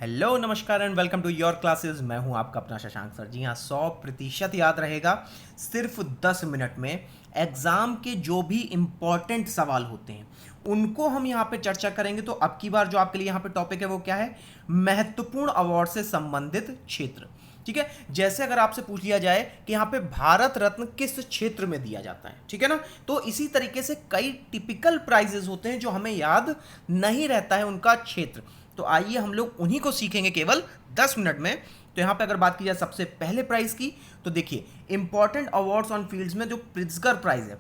Hello नमस्कार and welcome to your classes. मैं हूं आपका अपना शशांक सर। जी हाँ, 100% याद रहेगा। सिर्फ 10 मिनट में एग्ज़ाम के जो भी इम्पॉर्टेंट सवाल होते हैं उनको हम यहाँ पे चर्चा करेंगे। तो अब की बार जो आपके लिए यहाँ पे टॉपिक है वो क्या है? महत्वपूर्ण अवार्ड से संबंधित क्षेत्र। ठीक है, जैसे अगर आपसे पूछ लिया जाए कि यहाँ पे भारत रत्न किस क्षेत्र में दिया जाता है, ठीक है ना, तो इसी तरीके से कई टिपिकल प्राइजेस होते हैं जो हमें याद नहीं रहता है उनका क्षेत्र। तो आइए हम लोग उन्हीं को सीखेंगे केवल 10 मिनट में। तो यहाँ पे अगर बात की जाए सबसे पहले प्राइज की, तो देखिए इंपॉर्टेंट अवार्ड्स ऑन फील्ड्स में जो प्रिट्जकर प्राइज है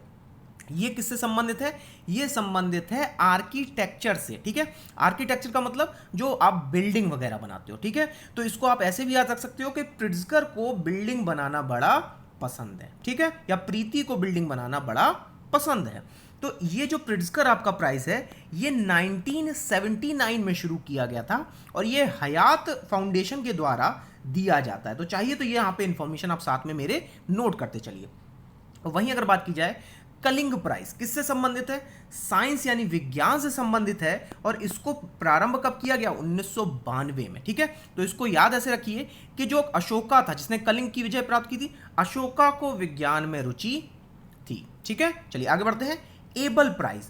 ये किससे संबंधित है? ये संबंधित है आर्किटेक्चर से। ठीक है, आर्किटेक्चर का मतलब जो आप बिल्डिंग वगैरह बनाते हो। ठीक है, तो इसको आप ऐसे भी याद रख सकते हो कि प्रिट्जकर को बिल्डिंग बनाना बड़ा पसंद है। ठीक है, या प्रीति को बिल्डिंग बनाना बड़ा पसंद है। तो ये जो प्रिट्जकर आपका प्राइस है ये 1979 में शुरू किया गया था और ये हयात फाउंडेशन के द्वारा दिया जाता है। तो चाहिए तो ये यहाँ पे इंफॉर्मेशन आप साथ में मेरे नोट करते चलिए। वहीं अगर बात की जाए कलिंग प्राइज किससे संबंधित है? साइंस यानी विज्ञान से संबंधित है और इसको प्रारंभ कब किया गया? 1992 में। ठीक है, तो इसको याद ऐसे रखिए कि जो अशोका था जिसने कलिंग की विजय प्राप्त की थी, अशोका को विज्ञान में रुचि थी। ठीक है, चलिए आगे बढ़ते हैं। एबल प्राइज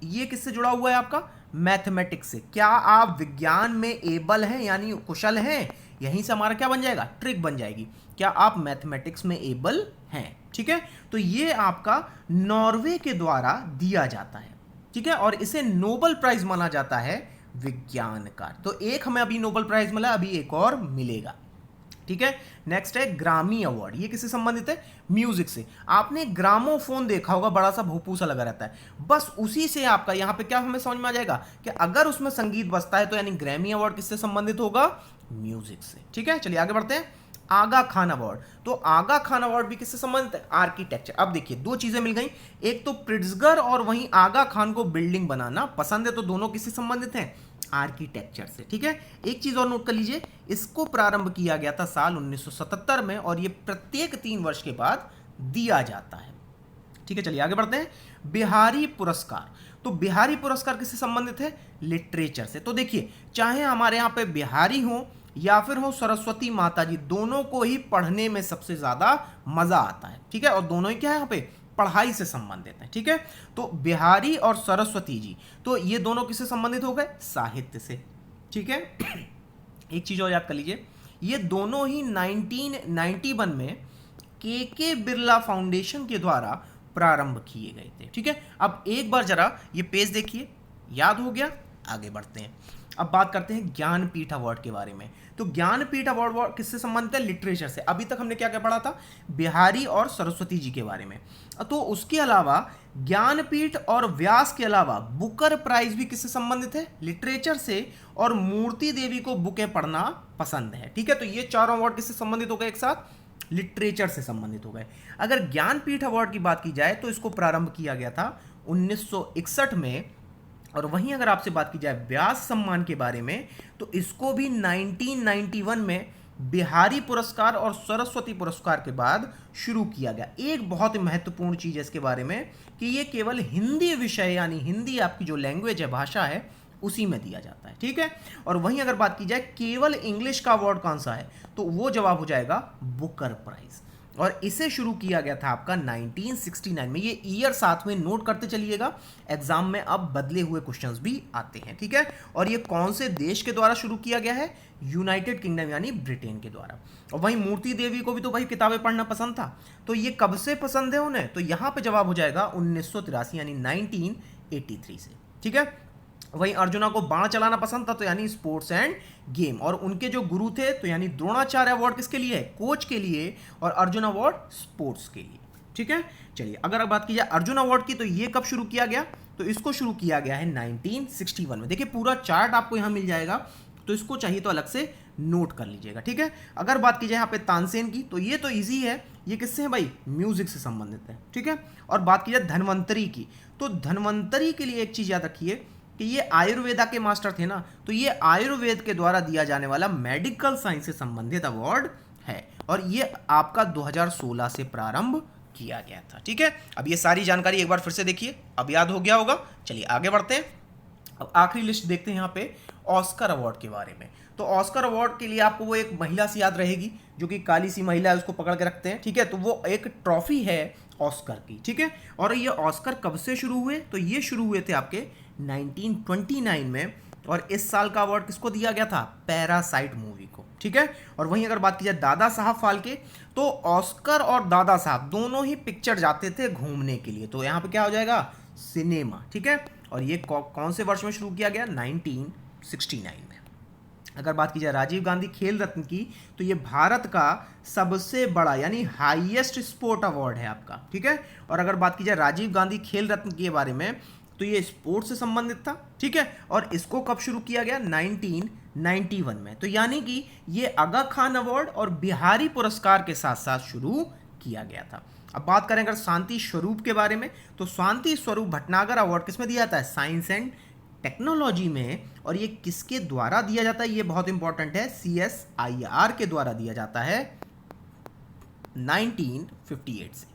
ये किससे जुड़ा हुआ है? आपका मैथमेटिक्स से। क्या आप विज्ञान में एबल हैं यानी कुशल हैं? यहीं से हमारा क्या बन जाएगा? ट्रिक बन जाएगी। क्या आप मैथमेटिक्स में एबल हैं? ठीक है, तो ये आपका नॉर्वे के द्वारा दिया जाता है। ठीक है, और इसे नोबेल प्राइज माना जाता है विज्ञान का। तो एक हमें अभी नोबेल प्राइज मिला, अभी एक और मिलेगा। ठीक है, नेक्स्ट है ग्रामी अवार्ड। ये किससे संबंधित है? म्यूजिक से। आपने ग्रामोफोन देखा होगा, बड़ा सा भोपू सा लगा रहता है, बस उसी से आपका यहाँ पे क्या हमें समझ में आ जाएगा कि अगर उसमें संगीत बजता है तो यानी ग्रैमी अवार्ड किससे संबंधित होगा? म्यूजिक से। ठीक है, चलिए आगे बढ़ते हैं। आगा खान अवार्ड, तो आगा खान अवार्ड भी किससे संबंधित है? आर्किटेक्चर। अब देखिए दो चीजें मिल गई, एक तो प्रिट्जकर और वहीं आगा खान को बिल्डिंग बनाना पसंद है, तो दोनों किससे संबंधित हैं? आर्किटेक्चर से। ठीक है, एक चीज और नोट कर लीजिए, इसको प्रारंभ किया गया था साल 1977 में और ये प्रत्येक 3 वर्ष के बाद दिया जाता है। ठीक है, चलिए आगे बढ़ते हैं। बिहारी पुरस्कार, तो बिहारी पुरस्कार किससे संबंधित है? लिटरेचर से। तो देखिए चाहे हमारे यहाँ पे बिहारी हो या फिर हो सरस्वती माता जी, दोनों को ही पढ़ने में सबसे ज्यादा मजा आता है। ठीक है, और दोनों ही क्या है यहाँ पे? पढ़ाई से संबंधित है। ठीक है, तो बिहारी और सरस्वती जी, तो ये दोनों किससे संबंधित हो गए? साहित्य से। ठीक है, एक चीज और याद कर लीजिए, ये दोनों ही 1991 में के बिरला फाउंडेशन के द्वारा प्रारंभ किए गए थे। ठीक है, अब एक बार जरा ये पेज देखिए, याद हो गया? आगे बढ़ते हैं। अब बात करते हैं ज्ञानपीठ अवार्ड के बारे में। तो ज्ञानपीठ अवार्ड किससे संबंधित है? लिटरेचर से। अभी तक हमने क्या क्या पढ़ा था? बिहारी और सरस्वती जी के बारे में। तो उसके अलावा ज्ञानपीठ और व्यास के अलावा बुकर प्राइज भी किससे संबंधित है? लिटरेचर से। और मूर्ति देवी को बुकें पढ़ना पसंद है। ठीक है, तो ये चारों अवार्ड किससे संबंधित हो गए? एक साथ लिटरेचर से संबंधित हो गए। अगर ज्ञानपीठ अवार्ड की बात की जाए तो इसको प्रारंभ किया गया था 1961 में। और वहीं अगर आपसे बात की जाए व्यास सम्मान के बारे में तो इसको भी 1991 में बिहारी पुरस्कार और सरस्वती पुरस्कार के बाद शुरू किया गया। एक बहुत ही महत्वपूर्ण चीज है इसके बारे में कि ये केवल हिंदी विषय यानी हिंदी आपकी जो लैंग्वेज है, भाषा है, उसी में दिया जाता है। ठीक है, और वहीं अगर बात की जाए केवल इंग्लिश का अवार्ड कौन सा है, तो वो जवाब हो जाएगा बुकर प्राइज। और इसे शुरू किया गया था आपका 1969 में। ये ईयर साथ में नोट करते चलिएगा, एग्जाम में अब बदले हुए क्वेश्चंस भी आते हैं। ठीक है, और ये कौन से देश के द्वारा शुरू किया गया है? यूनाइटेड किंगडम यानी ब्रिटेन के द्वारा। और वहीं मूर्ति देवी को भी तो भाई किताबें पढ़ना पसंद था, तो ये कब से पसंद है उन्हें? तो यहाँ पे जवाब हो जाएगा 1983 यानी 1983 से। ठीक है, वहीं अर्जुना को बाण चलाना पसंद था, तो यानी स्पोर्ट्स एंड गेम। और उनके जो गुरु थे तो यानी द्रोणाचार्य अवार्ड किसके लिए है? कोच के लिए। और अर्जुन अवार्ड स्पोर्ट्स के लिए। ठीक है, चलिए अगर अब बात की जाए अर्जुन अवार्ड की, तो ये कब शुरू किया गया? तो इसको शुरू किया गया है 1961 में। देखिए पूरा चार्ट आपको यहां मिल जाएगा, तो इसको चाहिए तो अलग से नोट कर लीजिएगा। ठीक है, अगर बात की जाए यहाँ पे तानसेन की, तो ये तो ईजी है, ये किससे है भाई? म्यूजिक से संबंधित है। ठीक है, और बात की जाए धन्वंतरी की, तो धन्वंतरी के लिए एक चीज याद रखिए कि ये आयुर्वेदा के मास्टर थे ना, तो ये आयुर्वेद के द्वारा दिया जाने वाला मेडिकल साइंस से संबंधित अवार्ड है और ये आपका 2016 से प्रारंभ किया गया था। ठीक है, अब ये सारी जानकारी एक बार फिर से देखिए, अब याद हो गया होगा। चलिए आगे बढ़ते हैं। अब आखिरी लिस्ट देखते हैं यहाँ पे, ऑस्कर अवार्ड के बारे में। तो ऑस्कर अवार्ड के लिए आपको वो एक महिला सी याद रहेगी जो कि काली सी महिला है, उसको पकड़ के रखते हैं, ठीक है। तो वो एक ट्रॉफी है ऑस्कर की, ठीक है। और ये ऑस्कर कब से शुरू हुए, तो ये शुरू हुए थे आपके 1929 में, और इस साल का अवार्ड किसको दिया गया था, पैरासाइट मूवी को, ठीक है। और वहीं अगर बात की जाए दादा साहब फाल्के, तो ऑस्कर और दादा साहब दोनों ही पिक्चर जाते थे घूमने के लिए, तो यहाँ पे क्या हो जाएगा, सिनेमा, ठीक है। और ये कौन से वर्ष में शुरू किया गया, 1969 में। अगर बात की जाए राजीव गांधी खेल रत्न की, तो ये भारत का सबसे बड़ा यानी हाईएस्ट स्पोर्ट अवार्ड है आपका, ठीक है। और अगर बात की जाए राजीव गांधी खेल रत्न के बारे में, तो ये स्पोर्ट्स से संबंधित था, ठीक है। और इसको कब शुरू किया गया, 1991 में। तो यानी कि ये आगा खान अवार्ड और बिहारी पुरस्कार के साथ साथ शुरू किया गया था। अब बात करें अगर शांति स्वरूप के बारे में, तो शांति स्वरूप भटनागर अवार्ड किसमें दिया जाता है, साइंस एंड टेक्नोलॉजी में। और ये किसके द्वारा दिया जाता है, ये बहुत इंपॉर्टेंट है, CSIR के द्वारा दिया जाता है 1958 से,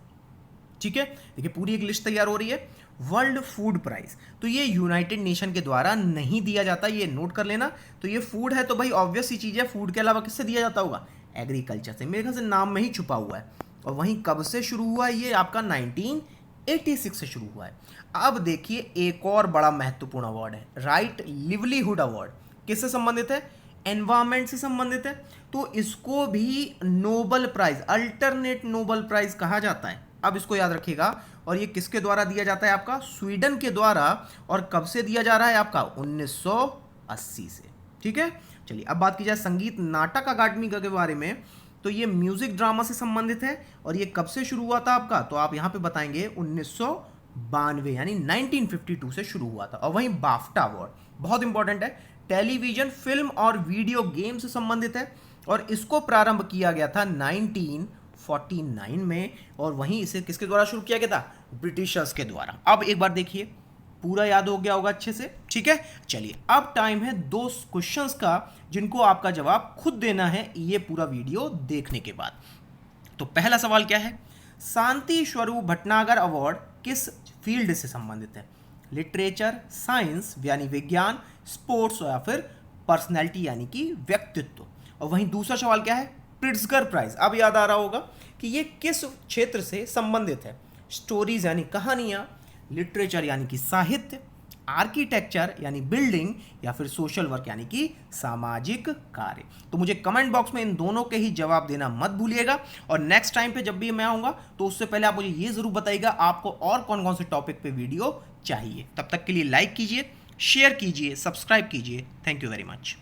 ठीक है। देखिए पूरी एक लिस्ट तैयार हो रही है। वर्ल्ड फूड प्राइज, तो ये यूनाइटेड नेशन के द्वारा नहीं दिया जाता, ये नोट कर लेना। तो ये फूड है तो भाई ऑब्वियस सी चीज है, फूड के अलावा किससे दिया जाता होगा, एग्रीकल्चर से, मेरे ख्याल से नाम में ही छुपा हुआ है। और वहीं कब से शुरू हुआ है, ये आपका 1986 से शुरू हुआ है। अब देखिए एक और बड़ा महत्वपूर्ण अवार्ड है, राइट लिवलीहुड अवार्ड, किससे संबंधित है, एनवायरमेंट से संबंधित है। तो इसको भी Nobel prize, alternate Nobel prize कहा जाता है। अब इसको याद रखिएगा। और ये किसके द्वारा दिया जाता है, आपका स्वीडन के द्वारा। और कब से दिया जा रहा है, आपका 1980 से, ठीक है। चलिए अब बात की जाए संगीत नाटक अकादमी के बारे में, तो ये म्यूजिक ड्रामा से संबंधित है। और ये कब से शुरू हुआ था आपका, तो आप यहाँ पे बताएंगे 1992 यानी 1952 से शुरू हुआ था। और वहीं बाफ्टा अवार्ड बहुत इंपॉर्टेंट है, टेलीविजन, फिल्म और वीडियो गेम से संबंधित है। और इसको प्रारंभ किया गया था 1949 में। और वहीं इसे किसके द्वारा शुरू किया गया था, ब्रिटिशर्स के द्वारा। अब एक बार देखिए, पूरा याद हो गया होगा अच्छे से, ठीक है। चलिए अब टाइम है 2 क्वेश्चंस का, जिनको आपका जवाब खुद देना है ये पूरा वीडियो देखने के बाद। तो पहला सवाल क्या है, शांति स्वरूप भटनागर अवार्ड किस फील्ड से संबंधित है, लिटरेचर, साइंस यानी विज्ञान, स्पोर्ट्स या फिर पर्सनैलिटी यानी कि व्यक्तित्व। और वहीं दूसरा सवाल क्या है, प्रिट्जगर प्राइज, अब याद आ रहा होगा कि ये किस क्षेत्र से संबंधित है, स्टोरीज यानी कहानियां, लिटरेचर यानी कि साहित्य, आर्किटेक्चर यानी बिल्डिंग, या फिर सोशल वर्क यानी कि सामाजिक कार्य। तो मुझे कमेंट बॉक्स में इन दोनों के ही जवाब देना मत भूलिएगा। और नेक्स्ट टाइम पे जब भी मैं आऊँगा तो उससे पहले आप मुझे ये ज़रूर बताइएगा आपको और कौन कौन से टॉपिक पे वीडियो चाहिए। तब तक के लिए लाइक कीजिए, शेयर कीजिए, सब्सक्राइब कीजिए। Thank you very much.